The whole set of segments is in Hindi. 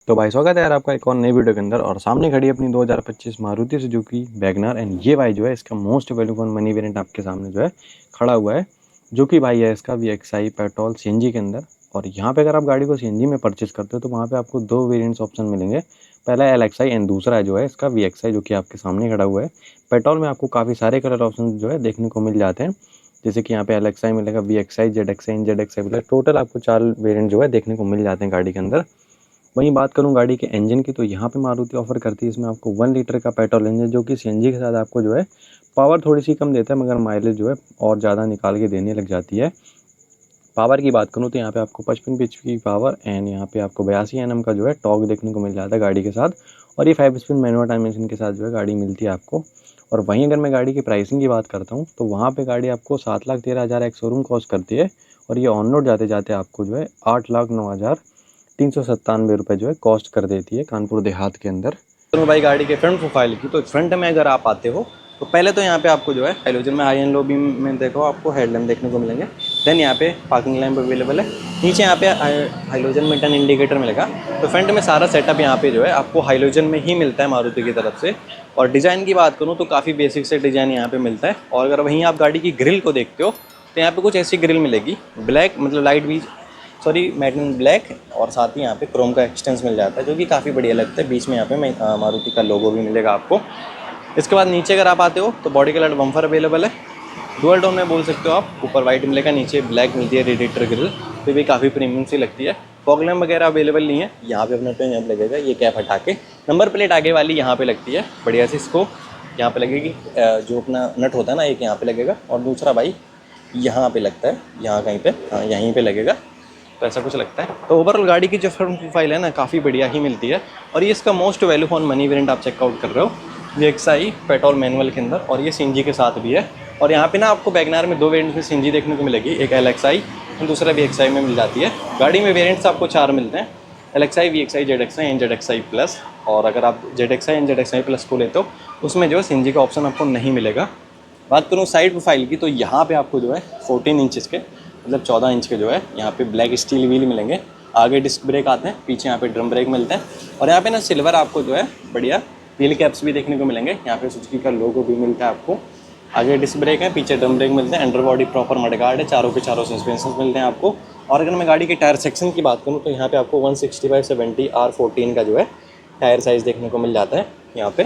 तो भाई स्वागत है यार आपका एक और नई वीडियो के अंदर। और सामने खड़ी है अपनी 2025 मारुति सुजुकी वैगनर। एंड ये भाई जो है इसका most value for money variant आपके सामने जो है खड़ा हुआ है, जो कि भाई है इसका VXI पेट्रोल सीएनजी के अंदर। और यहाँ पे अगर आप गाड़ी को सीएनजी में परचेस करते हो तो वहाँ पे आपको दो वेरिएंट्स ऑप्शन मिलेंगे। पहला है LXI एंड दूसरा जो है इसका VXI, जो कि आपके सामने खड़ा हुआ है। पेट्रोल में आपको काफ़ी सारे कलर ऑप्शन जो है देखने को मिल जाते हैं, जैसे कि यहाँ पे LXI मिलेगा, VXI, ZXI एंड ZXI मिलेगा। टोटल आपको 4 वेरिएंट जो है देखने को मिल जाते हैं गाड़ी के अंदर। वहीं बात करूं गाड़ी के इंजन की, तो यहाँ पे मारुति ऑफर करती है इसमें आपको 1 लीटर का पेट्रोल इंजन, जो कि सीएनजी के साथ आपको जो है पावर थोड़ी सी कम देता है, मगर माइलेज जो है और ज़्यादा निकाल के देने लग जाती है। पावर की बात करूँ तो यहाँ पे आपको 55 HP की पावर एंड यहाँ पे आपको 82 Nm का जो है टॉर्क देखने को मिल जाता है गाड़ी के साथ। और ये 5 स्पीड मैनुअल ट्रांसमिशन के साथ जो है गाड़ी मिलती है आपको। और वहीं अगर मैं गाड़ी की प्राइसिंग की बात करता हूँ तो वहाँ पे गाड़ी आपको 7,13,000 एक शोरूम कॉस्ट करती है, और ये ऑन रोड जाते जाते आपको जो है 8,09,397 रुपये जो है कॉस्ट कर देती है कानपुर देहात के अंदर। तो भाई गाड़ी के फ्रंट प्रोफाइल की, तो फ्रंट में अगर आप आते हो तो पहले तो यहाँ पे आपको जो है हाइलोजन में हाई एंड लो बीम में देखो आपको हेडलैम्प देखने को मिलेंगे। देन यहाँ पे पार्किंग लैम्प अवेलेबल है। नीचे यहाँ पे हाइलोजन में टर्न इंडिकेटर मिलेगा। तो फ्रंट में सारा सेटअप यहाँ पे जो है आपको हाइलोजन में ही मिलता है मारुति की तरफ से। और डिज़ाइन की बात करूँ तो काफ़ी बेसिक से डिज़ाइन यहाँ पे मिलता है। और अगर वहीं आप गाड़ी की ग्रिल को देखते हो तो यहाँ पे कुछ ऐसी ग्रिल मिलेगी, ब्लैक मतलब लाइट भी मैटन ब्लैक, और साथ ही यहाँ पे क्रोम का एक्सटेंस मिल जाता है, जो कि काफ़ी बढ़िया लगता है। बीच में यहाँ पे मारुति का लोगो भी मिलेगा आपको। इसके बाद नीचे अगर आप आते हो तो बॉडी कलर बम्फर अवेलेबल है, डुअल टोन में बोल सकते हो आप। ऊपर वाइट मिलेगा, नीचे ब्लैक मिलती है रेडिएटर ग्रिल, तो भी काफ़ी प्रीमियम सी लगती है। फॉग लैम्प वगैरह अवेलेबल नहीं है। यहाँ पे अपना टर्न यहाँ पे लगेगा, ये कैप हटा के नंबर प्लेट आगे वाली यहाँ पे लगती है बढ़िया सी, इसको यहाँ पे लगेगी। जो अपना नट होता है ना, एक यहाँ पे लगेगा और दूसरा भाई यहाँ पे लगता है, यहाँ कहीं पे, हाँ यहीं पे लगेगा। तो ऐसा कुछ लगता है। तो ओवरऑल गाड़ी की जो फ्रंट प्रोफाइल है ना काफ़ी बढ़िया ही मिलती है। और ये इसका most value for money variant आप चेकआउट कर रहे हो, VXI पेट्रोल मैनुअल के अंदर, और ये सीएनजी के साथ भी है। और यहाँ पे ना आपको वैगनआर में दो वेरिएंट में सीएनजी देखने को मिलेगी, एक LXI और दूसरा VXI में मिल जाती है। गाड़ी में वेरिएंट्स आपको 4 मिलते हैं, LXI, VXI, ZXI and ZXI plus. और अगर आप ZXI एंड ZXI प्लस को लेते हो उसमें जो है सीएनजी का ऑप्शन आपको नहीं मिलेगा। बात करूँ साइड प्रोफाइल की, तो यहाँ पे आपको जो है 14 इंचज़ के मतलब 14 इंच के जो है यहाँ पे ब्लैक स्टील व्हील मिलेंगे। आगे डिस्क ब्रेक आते हैं, पीछे यहाँ पे ड्रम ब्रेक मिलते हैं। और यहाँ पे ना सिल्वर आपको जो है बढ़िया व्हील कैप्स भी देखने को मिलेंगे। यहाँ पे सुजुकी का लोगो भी मिलता है आपको। आगे डिस्क ब्रेक है, पीछे ड्रम ब्रेक मिलते हैं। अंडर बॉडी प्रॉपर मडगार्ड है, चारों के चारों सस्पेंशन मिलते हैं आपको। और अगर मैं गाड़ी के टायर सेक्शन की बात करूँ तो यहाँ पे आपको 160/70 R14 का जो है टायर साइज़ देखने को मिल जाता है यहाँ पे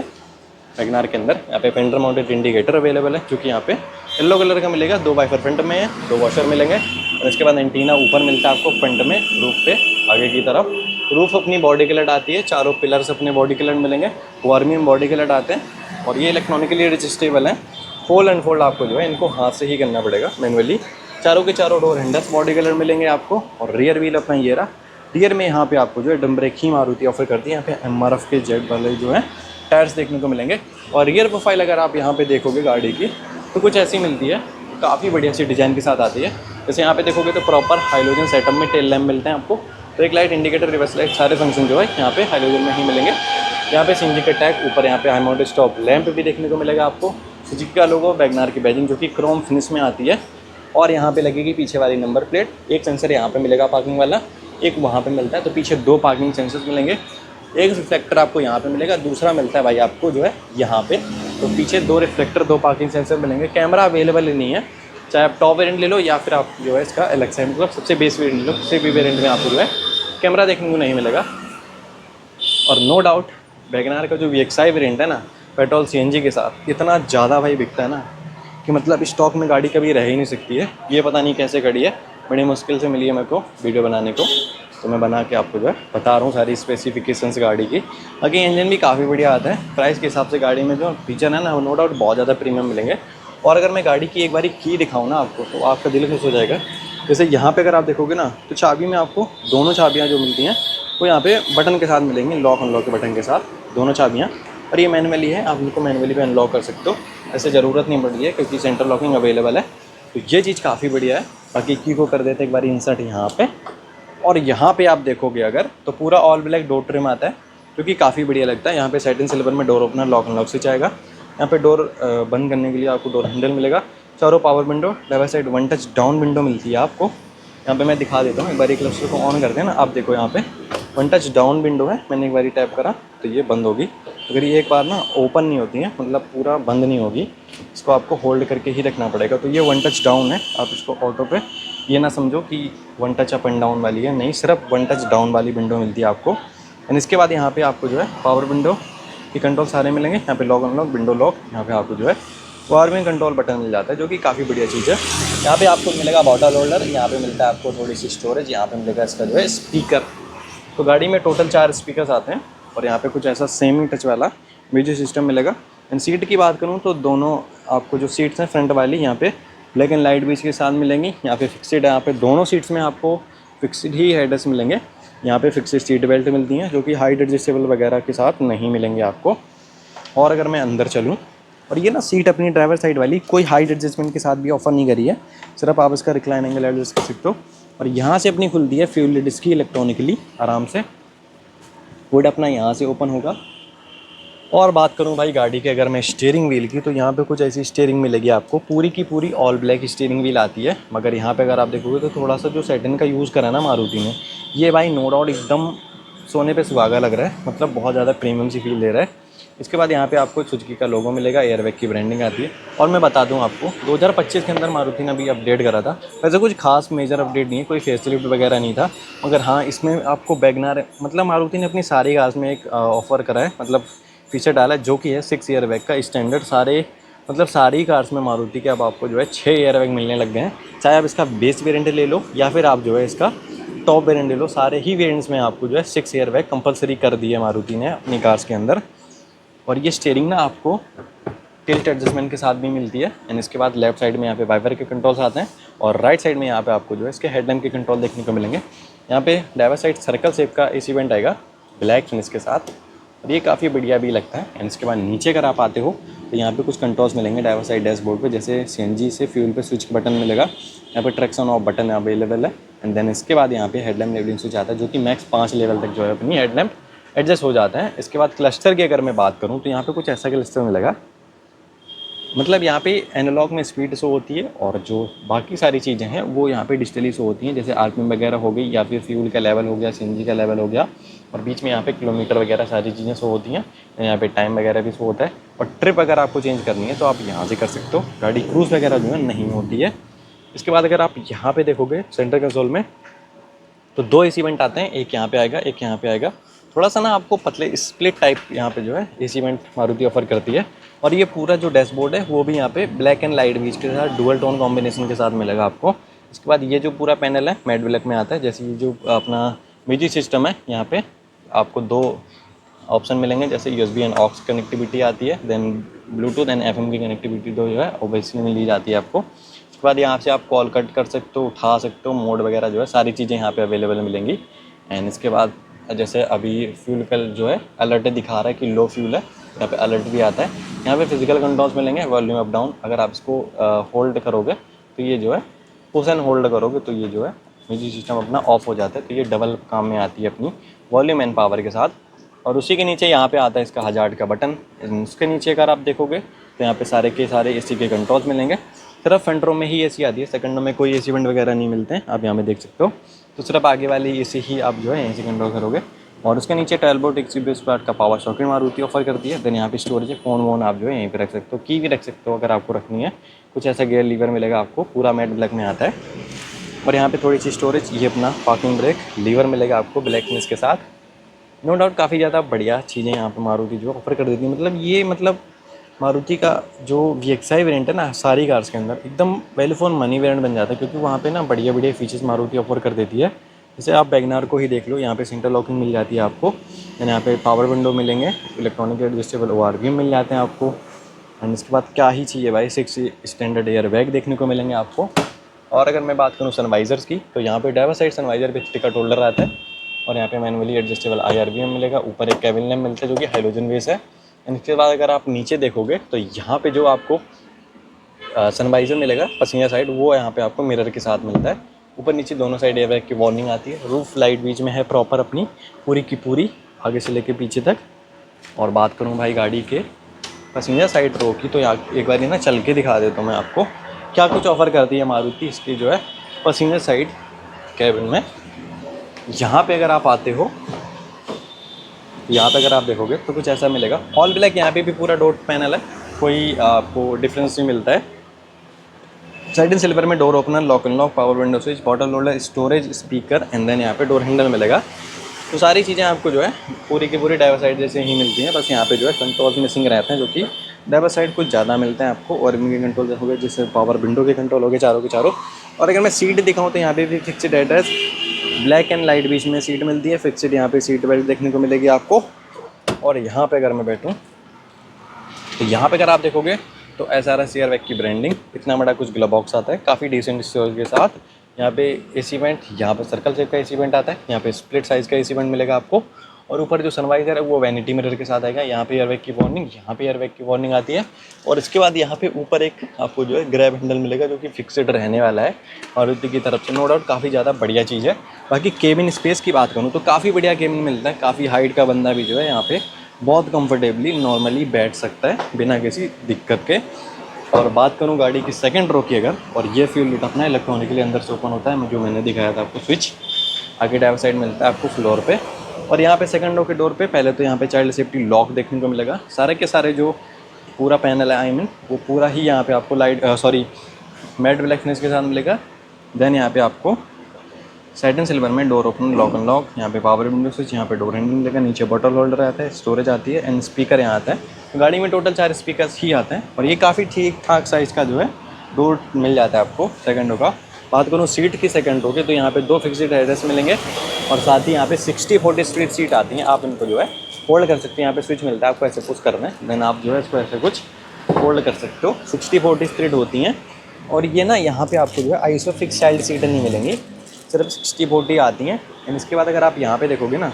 वैगनआर के अंदर। यहाँ पे फेंडर माउंटेड इंडिकेटर अवेलेबल है, जो कि यहाँ पे येलो कलर का मिलेगा। 2 वाइपर फ्रंट में है, 2 वॉशर मिलेंगे। और इसके बाद एंटीना ऊपर मिलता है आपको फ्रंट में, रूफ पे आगे की तरफ। रूफ अपनी बॉडी कलर आती है, चारों पिलर्स अपने बॉडी कलर मिलेंगे, वार्मियम बॉडी कलर आते हैं। और ये इलेक्ट्रॉनिकली एडजस्टेबल है, फोल्ड एंड फोल्ड आपको जो है इनको हाथ से ही करना पड़ेगा मैनुअली। चारों के चारों डोर हैंडल्स बॉडी कलर मिलेंगे आपको। और रियर व्हील अपना ये रहा। रियर में यहाँ पे आपको जो है ड्रम ब्रेक ही मारुति ऑफर करती है। यहाँ पे MRF के जेड वाले जो है टायर्स देखने को मिलेंगे। और रियर प्रोफाइल अगर आप यहाँ पे देखोगे गाड़ी की तो कुछ ऐसी मिलती है, काफ़ी बढ़िया सी डिज़ाइन के साथ आती है। जैसे यहाँ पे देखोगे तो प्रॉपर हाइलोजन सेटअप में टेल लैम्प मिलते हैं आपको। Brake light, indicator, reverse light, सारे फंक्शन जो है यहाँ पे हाइलोजन में ही मिलेंगे। यहाँ पे सीएनजी का टैग, ऊपर यहाँ पे हाई माउंटेड स्टॉप लैंप भी देखने को मिलेगा आपको। सुजुकी का लोगो, वैगनआर की बैजिंग जो कि क्रोम फिनिश में आती है। और यहाँ पे लगेगी पीछे वाली नंबर प्लेट। एक सेंसर यहाँ पे मिलेगा पार्किंग वाला, एक वहाँ पे मिलता है। तो पीछे 2 पार्किंग सेंसर्स मिलेंगे, एक रिफ्लेक्टर आपको यहाँ पे मिलेगा, दूसरा मिलता है भाई आपको जो है यहाँ पे। तो पीछे 2 रिफ्लेक्टर, 2 पार्किंग सेंसर मिलेंगे। कैमरा अवेलेबल ही नहीं है, चाहे आप टॉप वेरिएंट ले लो या फिर आप जो है इसका LXI मतलब सबसे बेस वेरिएंट ले लो, किसी भी वेरिएंट में आपको जो है कैमरा देखने को नहीं मिलेगा। और नो डाउट वैगनआर का जो VXI वेरिएंट है ना पेट्रोल CNG के साथ, इतना ज़्यादा भाई बिकता है ना कि मतलब स्टॉक में गाड़ी कभी रह ही नहीं सकती है। ये पता नहीं कैसे खड़ी है, बड़ी मुश्किल से मिली है मेरे को वीडियो बनाने को, तो मैं बना के आपको जो है बता रहा हूँ सारी स्पेसिफिकेशंस गाड़ी की। बाकी इंजन भी काफ़ी बढ़िया आता है। प्राइस के हिसाब से गाड़ी में जो फीचर है ना नो डाउट बहुत ज़्यादा प्रीमियम मिलेंगे। और अगर मैं गाड़ी की एक बारी की दिखाऊँ ना आपको तो आपका दिल खुश हो जाएगा। जैसे यहाँ पे अगर आप देखोगे ना तो चाबी में आपको दोनों चाबियाँ जो मिलती हैं वो यहाँ पे बटन के साथ मिलेंगी, लॉक अनलॉक के बटन के साथ दोनों चाबियाँ। और ये मैनुअली है, आप इनको मैनुअली भी अनलॉक कर सकते हो, ऐसे ज़रूरत नहीं पड़ रही है क्योंकि सेंटर लॉकिंग अवेलेबल है। तो ये चीज़ काफ़ी बढ़िया है। बाकी की को कर देते एक बार इंसर्ट यहाँ पे। और यहाँ पे आप देखोगे अगर तो पूरा ऑल ब्लैक डोर ट्रिम आता है, जो कि काफ़ी बढ़िया लगता है। यहाँ पे सैटिन सिल्वर में door opener lock unlock switch आएगा। यहाँ पे डोर बंद करने के लिए आपको डोर हैंडल मिलेगा। चारों power window, left side 1 touch down window मिलती है आपको। यहाँ पे मैं दिखा देता हूँ एक बार, एक क्लस्टर को ऑन करते हैं ना, आप देखो यहाँ पे वन टच डाउन विंडो है, मैंने एक बार टैप करा तो ये बंद होगी। अगर ये एक बार ना ओपन नहीं होती है, मतलब पूरा बंद नहीं होगी, इसको आपको होल्ड करके ही रखना पड़ेगा। तो ये वन टच डाउन है, आप इसको ऑटो पे ये ना समझो कि one touch up and down वाली है, नहीं, सिर्फ वन टच डाउन वाली विंडो मिलती है आपको। एंड इसके बाद यहाँ पे आपको जो है पावर विंडो के कंट्रोल सारे मिलेंगे। यहाँ पे लॉक अनलॉक, विंडो लॉक, यहाँ पे आपको जो है वार्मिंग कंट्रोल बटन मिल जाता है, जो कि काफ़ी बढ़िया चीज़ है। यहाँ पे आपको मिलेगा बॉटल होल्डर, यहाँ पे मिलता है आपको थोड़ी सी स्टोरेज, यहाँ पे मिलेगा इसका जो है स्पीकर। तो गाड़ी में टोटल 4 स्पीकर्स आते हैं और यहाँ पे कुछ ऐसा सेमी टच वाला म्यूजिक सिस्टम मिलेगा। एंड सीट की बात करूँ तो दोनों आपको जो सीट्स हैं फ्रंट वाली, यहाँ पे ब्लैक एंड लाइट भी इसके साथ मिलेंगी। यहाँ पे फिक्सड है, यहाँ पे दोनों सीट्स में आपको फिक्सड ही हेडरेस्ट मिलेंगे। यहाँ पे फिक्सड सीट बेल्ट मिलती हैं, जो कि हाइट एडजस्टेबल वगैरह के साथ नहीं मिलेंगे आपको। और अगर मैं अंदर चलूँ, और ये ना सीट अपनी ड्राइवर साइड वाली कोई हाइट एडजस्टमेंट के साथ भी ऑफर नहीं करी है, सिर्फ आप इसका रिक्लाइन एंगल एडजस्ट कर सकते हो। और यहाँ से अपनी खुलती है फ्यूल डिस्क की इलेक्ट्रॉनिकली आराम से, वुड अपना यहाँ से ओपन होगा। और बात करूँ भाई गाड़ी के अगर मैं स्टीयरिंग व्हील की, तो यहाँ पे कुछ ऐसी स्टीयरिंग मिलेगी आपको, पूरी की पूरी ऑल ब्लैक स्टीयरिंग व्हील आती है। मगर यहाँ पे अगर आप देखोगे तो थोड़ा सा जो सैटिन का यूज़ करा ना मारुति ने, ये भाई नो डाउट एकदम सोने पे सुहागा लग रहा है, मतलब बहुत ज़्यादा प्रीमियम सी फील दे रहा है। इसके बाद यहाँ पे आपको सुजुकी का लोगो मिलेगा, एयरबैग की ब्रांडिंग आती है। और मैं बता दूँ आपको 2025 के अंदर मारुति ने अभी अपडेट करा था, वैसे कुछ खास मेजर अपडेट नहीं है, कोई फेसलिफ्ट वगैरह नहीं था। मगर हाँ, इसमें आपको वैगनआर, मतलब मारुति ने अपनी सारी कार्स में एक ऑफ़र करा है, मतलब फीचर डाला है, जो कि है 6 एयरबैग का स्टैंडर्ड। सारे मतलब सारी कार्स में मारुति के अब आपको जो है 6 एयरबैग मिलने लग गए हैं। चाहे आप इसका बेस वेरिएंट ले लो या फिर आप जो है इसका टॉप वेरिएंट ले लो, सारे ही वेरिएंट्स में आपको जो है 6 एयरबैग कंपलसरी कर दिए मारुति ने अपनी कार्स के अंदर। और ये स्टीयरिंग ना आपको टिल्ट एडजस्टमेंट के साथ भी मिलती है। एंड इसके बाद लेफ्ट साइड में यहाँ पे वाइपर के कंट्रोल्स आते हैं, और राइट साइड में यहाँ पे आपको जो है इसके हेडलैम्प के कंट्रोल देखने को मिलेंगे। यहाँ पे ड्राइवर साइड सर्कल शेप का एसी वेंट आएगा ब्लैक फिनिश के साथ, और ये काफ़ी बढ़िया भी लगता है। एंड इसके बाद नीचे अगर आप आते हो तो यहाँ पे कुछ कंट्रोल्स मिलेंगे ड्राइवर साइड डैशबोर्ड पे, जैसे सीएनजी से फ्यूल पे स्विच बटन मिलेगा, यहाँ पे ट्रैक्शन ऑफ बटन अवेलेबल है। एंड देन इसके बाद यहाँ पे हेडलैम्प लेवलिंग स्विच आता है, जो कि मैक्स 5 लेवल तक जो है अपनी हेडलैम्प एडजस्ट हो जाता है। इसके बाद क्लस्टर की अगर मैं बात करूँ तो यहाँ पे कुछ ऐसा क्लस्टर मिलेगा, मतलब यहाँ पे एनालॉग में स्पीड शो होती है, और जो बाकी सारी चीज़ें हैं वो यहाँ पे डिजिटली शो होती हैं, जैसे आरपीएम वगैरह हो गई, या फिर फ्यूल का लेवल हो गया, सीएनजी का लेवल हो गया, और बीच में यहाँ पे किलोमीटर वगैरह सारी चीज़ें शो होती हैं। यहाँ पे टाइम वगैरह भी शो होता है। और ट्रिप अगर आपको चेंज करनी है तो आप यहाँ से कर सकते हो, गाड़ी क्रूज़ वगैरह जो है नहीं होती है। इसके बाद अगर आप यहाँ पर देखोगे सेंटर कंसोल में, तो 2 एसी वेंट आते हैं, एक यहाँ पे आएगा, एक यहाँ पे आएगा। थोड़ा सा ना आपको पतले स्प्लिट टाइप यहाँ पे जो है एसी वेंट मारुति ऑफर करती है। और ये पूरा जो डैशबोर्ड है वो भी यहाँ पे ब्लैक एंड लाइट बीच के साथ डुअल टोन कॉम्बिनेशन के साथ मिलेगा आपको। इसके बाद ये जो पूरा पैनल है मैट ब्लैक में आता है। जैसे ये जो अपना म्यूजिक सिस्टम है, यहाँ पे आपको 2 ऑप्शन मिलेंगे, जैसे USB एंड ऑक्स कनेक्टिविटी आती है, देन ब्लूटूथ एंड FM की कनेक्टिविटी तो जो है ओबेसिटी में ली जाती है आपको। उसके बाद यहाँ से आप कॉल कट कर सकते हो, उठा सकते हो, मोड वगैरह जो है सारी चीज़ें यहाँ पे अवेलेबल मिलेंगी। एंड इसके बाद जैसे अभी फ्यूल का जो है अलर्ट दिखा रहा है कि लो फ्यूल है, यहाँ पे अलर्ट भी आता है। यहाँ पे फिजिकल कंट्रोल्स मिलेंगे, वॉल्यूम अप डाउन, अगर आप इसको होल्ड करोगे तो ये जो है पुश एंड होल्ड करोगे तो ये जो है म्यूजिक सिस्टम अपना ऑफ हो जाता है। तो ये डबल काम में आती है अपनी वॉल्यूम एंड पावर के साथ। और उसी के नीचे यहाँ पे आता है इसका हजार्ड का बटन। उसके नीचे अगर आप देखोगे तो यहाँ पे सारे के सारे एसी के कंट्रोल्स मिलेंगे। सिर्फ फ्रंट रो में ही एसी आती है, सेकंड रो में कोई एसी वेंट वगैरह नहीं मिलते हैं, आप यहाँ पे देख सकते हो। तो सिर्फ आगे वाली एसी ही आप जो है यहीं से कंट्रोल करोगे। और उसके नीचे 12 वोल्ट 120 वाट का पावर सॉकेट मारुति ऑफर करती है। देन यहाँ पे स्टोरेज है, फ़ोन वोन आप जो है यहीं पे रख सकते हो, की भी रख सकते हो अगर आपको रखनी है। कुछ ऐसा गियर लीवर मिलेगा आपको, पूरा मैट ब्लैक में आता है। और यहाँ पे थोड़ी सी स्टोरेज, ये अपना पार्किंग ब्रेक लीवर मिलेगा आपको ब्लैक फिनिश के साथ। नो डाउट काफ़ी ज़्यादा बढ़िया चीज़ें यहाँ पे मारुति जो ऑफर कर देती है। मतलब मारुति का जो VXI वेरिएंट है ना, सारी कार्स के अंदर एकदम वैल्यू फॉर मनी वेरिएंट बन जाता है, क्योंकि वहाँ पे ना बढ़िया बढ़िया फीचर्स मारुति ऑफर कर देती है। जैसे आप वैगनआर को ही देख लो, यहाँ पे सेंटर लॉकिंग मिल जाती है आपको, एंड यहाँ पे पावर विंडो मिलेंगे, इलेक्ट्रॉनिक एडजस्टेबल ORV मिल जाते हैं आपको। एंड इसके बाद क्या ही चाहिए भाई, 6 स्टैंडर्ड एयर बैग देखने को मिलेंगे आपको। और अगर मैं बात करूँ सनवाइजर्स की, तो यहाँ पे ड्राइवर साइड सनवाइजर पे टिकट होल्डर आता है, और यहाँ पे मैनुअली एडजस्टेबल IRVM मिलेगा। ऊपर एक केबिन लैम्प मिलता है जो कि हाइलोजन बेस है। एंड इसके बाद अगर आप नीचे देखोगे तो यहाँ पे जो आपको सनवाइजर मिलेगा पैसेंजर साइड, वो यहाँ पे आपको मिरर के साथ मिलता है। ऊपर नीचे दोनों साइड एयरबैग की वार्निंग आती है। रूफ लाइट बीच में है प्रॉपर अपनी पूरी की पूरी, आगे से लेके पीछे तक। और बात करूँ भाई गाड़ी के पैसेंजर साइड रो की, तो एक बार ना चल के दिखा देता हूँ मैं आपको क्या कुछ ऑफ़र करती है मारुति इसकी जो है पैसेंजर साइड कैबिन में। यहाँ पे अगर आप आते हो यहाँ पे अगर आप देखोगे तो कुछ ऐसा मिलेगा। ऑल ब्लैक यहाँ पे भी पूरा डोर पैनल है, कोई आपको डिफरेंस नहीं मिलता है। साइड इन सिल्वर में door opener, lock and lock, power window switch, bottle holder, storage, speaker and then यहाँ पे डोर हैंडल मिलेगा। तो सारी चीज़ें आपको जो है पूरी की पूरी ड्राइवर साइड जैसे ही मिलती हैं, बस यहाँ पे जो है कंट्रोल्स मिसिंग रहते हैं, जो कि ड्राइवर साइड कुछ ज़्यादा मिलते हैं आपको। और इनके कंट्रोल हो गए, जैसे पावर विंडो के कंट्रोल हो गए चारों के चारों। और अगर मैं सीट दिखाऊँ तो यहाँ पे भी fixed address, black and light बीच में सीट मिलती है, फिक्स्ड यहाँ पे सीट बेल्ट देखने को मिलेगी आपको। और यहाँ पे अगर मैं बैठूँ तो यहाँ पे अगर आप देखोगे तो SRS एयरबैग की ब्रांडिंग, इतना बड़ा कुछ ग्लव बॉक्स आता है काफ़ी डिसेंट स्टोरेज के साथ। यहाँ पे एसी वेंट, यहाँ पे सर्कल शेप का एसी वेंट आता है, यहाँ पे स्प्लिट साइज़ का एसी वेंट मिलेगा आपको। और ऊपर जो सनवाइजर है वो वैनिटी मिरर के साथ आएगा। यहाँ पे एयरबैग की वार्निंग, यहाँ पे एयरबैग की वार्निंग आती है। और इसके बाद यहाँ पे ऊपर एक आपको जो है ग्रैब हैंडल मिलेगा, जो कि फिक्सड रहने वाला है मारुति की तरफ से, नो डाउट काफ़ी ज़्यादा बढ़िया चीज़ है। बाकी केबिन स्पेस की बात करूँ तो काफ़ी बढ़िया केबिन मिलता है, काफ़ी हाइट का बंदा भी जो है यहाँ पे बहुत कंफर्टेबली नॉर्मली बैठ सकता है बिना किसी दिक्कत के। और बात करूँ गाड़ी की सेकंड रो की अगर, और ये फ्यूल लिट अपना इलेक्ट्रॉनिकली अंदर से ओपन होता है, जो मैंने दिखाया था आपको स्विच, आगे ड्राइवर साइड मिलता है आपको फ्लोर पे। और यहाँ पे सेकंड रो के डोर पे पहले तो यहाँ पे चाइल्ड सेफ्टी लॉक देखने को मिलेगा। सारे के सारे जो पूरा पैनल है वो पूरा ही यहाँ पे आपको मैट ब्लैक फिनिश के साथ मिलेगा। देन यहाँ पे आपको साइड एंड सिल्वर में door open, lock and lock, यहाँ पे पावर विंडो स्विच, यहाँ पे डोर हैंडल मिलेगा, नीचे बॉटल होल्डर आता है, स्टोरेज आती है एंड स्पीकर यहाँ आता है। तो गाड़ी में टोटल 4 स्पीकर्स ही आते हैं और ये काफ़ी ठीक ठाक साइज़ का जो है डोर मिल जाता है आपको सेकंड रो का। बात करूँ सीट की सेकंड रो की तो यहाँ पे 2 फिक्स्ड एड्रेस मिलेंगे और साथ ही यहाँ पे 60-40 स्ट्रीट सीट आती हैं। आप इनको जो है फोल्ड कर सकते हैं, यहाँ पे स्विच मिलता है आपको, ऐसे पुश करना है, देन आप जो है इसको ऐसे कुछ फोल्ड कर सकते हो। 60-40 स्ट्रीट होती हैं। और ये ना यहाँ पे आपको जो है आइसो फिक्स चाइल्ड सीट नहीं मिलेंगी, सिर्फ 60-40 आती हैं। एंड इसके बाद अगर आप यहाँ पे देखोगे ना,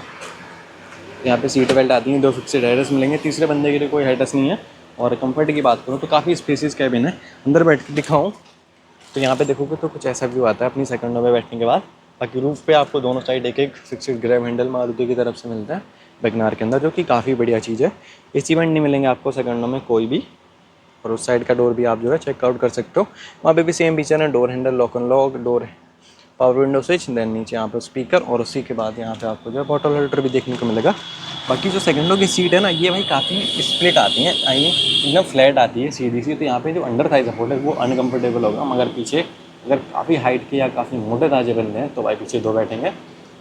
यहाँ पे सीट बेल्ट आती हैं, 2 फिक्स्ड हेडरेस्ट मिलेंगे, तीसरे बंदे के लिए कोई हेडरेस्ट नहीं है। और कंफर्ट की बात करूँ तो काफ़ी स्पेसियस कैबिन है। अंदर बैठ के दिखाऊँ तो यहाँ पे देखोगे तो कुछ ऐसा व्यू आता है अपनी सेकंड रो में बैठने के बाद। बाकी रूफ पे आपको दोनों साइड एक फिक्स्ड ग्रैब हैंडल मारुति की तरफ से मिलता है वैगनआर के अंदर, जो कि काफ़ी बढ़िया चीज़ है। एसी वेंट नहीं मिलेंगे आपको सेकंड रो में कोई भी। और उस साइड का डोर भी आप जो है चेकआउट कर सकते हो, वहाँ पे भी सेम फीचर है, door handle, lock and lock, door power window switch, then नीचे यहाँ पे स्पीकर। और उसी के बाद यहाँ पे आपको जो है बॉटल होल्डर भी देखने को मिलेगा। बाकी जो सेकंडों की सीट है ना, ये भाई काफ़ी स्प्लिट आती हैं, आई मीन एकदम फ्लैट आती है सीधी सी। तो यहाँ पे जो अंडर थाई सपोर्ट है वो अनकंफर्टेबल होगा, मगर पीछे अगर काफ़ी हाइट के या काफ़ी मोटे ताजे बंदे हैं तो भाई पीछे 2 बैठेंगे,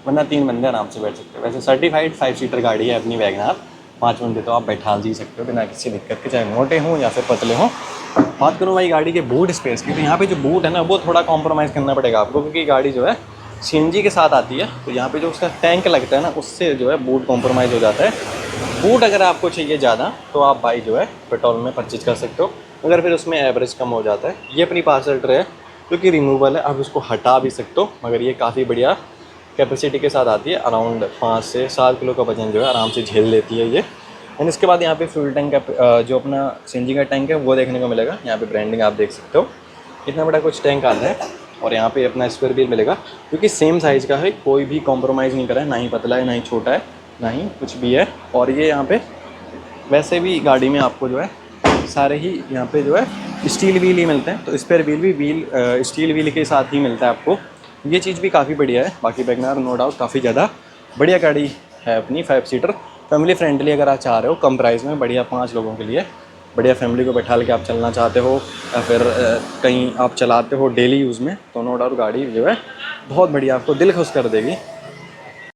वरना 3 बंदे आराम से बैठ सकते हैं। वैसे सर्टिफाइड 5 सीटर गाड़ी है अपनी वैगनआर, 5 बंदे तो आप बैठा जी सकते हो बिना किसी दिक्कत के, चाहे मोटे हों या फिर पतले हों। बात करूँ भाई गाड़ी के बूट स्पेस की, तो यहाँ पे जो बूट है ना वो थोड़ा कॉम्प्रोमाइज़ करना पड़ेगा आपको, क्योंकि गाड़ी जो है CNG के साथ आती है। तो यहाँ पे जो उसका टैंक लगता है ना, उससे जो है बूट कॉम्प्रोमाइज़ हो जाता है। बूट अगर आपको चाहिए ज़्यादा तो आप भाई जो है पेट्रोल में परचेज कर सकते हो, मगर फिर उसमें एवरेज कम हो जाता है। ये अपनी पार्सल ट्रे है जो कि रिमूवल है, आप उसको हटा भी सकते हो, मगर ये काफ़ी बढ़िया कैपेसिटी के साथ आती है। अराउंड 5 से 7 किलो का वजन जो है आराम से झेल लेती है ये। एंड इसके बाद यहाँ पे फ्यूल टैंक का जो अपना CNG का टैंक है वो देखने को मिलेगा। यहाँ पे ब्रांडिंग आप देख सकते हो, इतना बड़ा कुछ टैंक आता है। और यहाँ पे अपना स्पेयर व्हील मिलेगा, क्योंकि सेम साइज़ का है, कोई भी कॉम्प्रोमाइज़ नहीं करा है, ना ही पतला है ना ही छोटा है ना ही कुछ भी है। और ये यहाँ पे वैसे भी गाड़ी में आपको जो है सारे ही यहाँ पे जो है स्टील व्हील ही मिलते हैं, तो स्पेयर व्हील भी स्टील व्हील के साथ ही मिलता है आपको। ये चीज़ भी काफ़ी बढ़िया है। बाकी वैगनआर नो डाउट काफ़ी ज़्यादा बढ़िया गाड़ी है अपनी, 5 सीटर फैमिली फ्रेंडली अगर आप चाह रहे हो कम प्राइस में, बढ़िया 5 लोगों के लिए, बढ़िया फैमिली को बैठा के आप चलना चाहते हो या फिर कहीं आप चलाते हो डेली यूज़ में, तो नो डाउट गाड़ी जो है बहुत बढ़िया आपको दिल खुश कर देगी।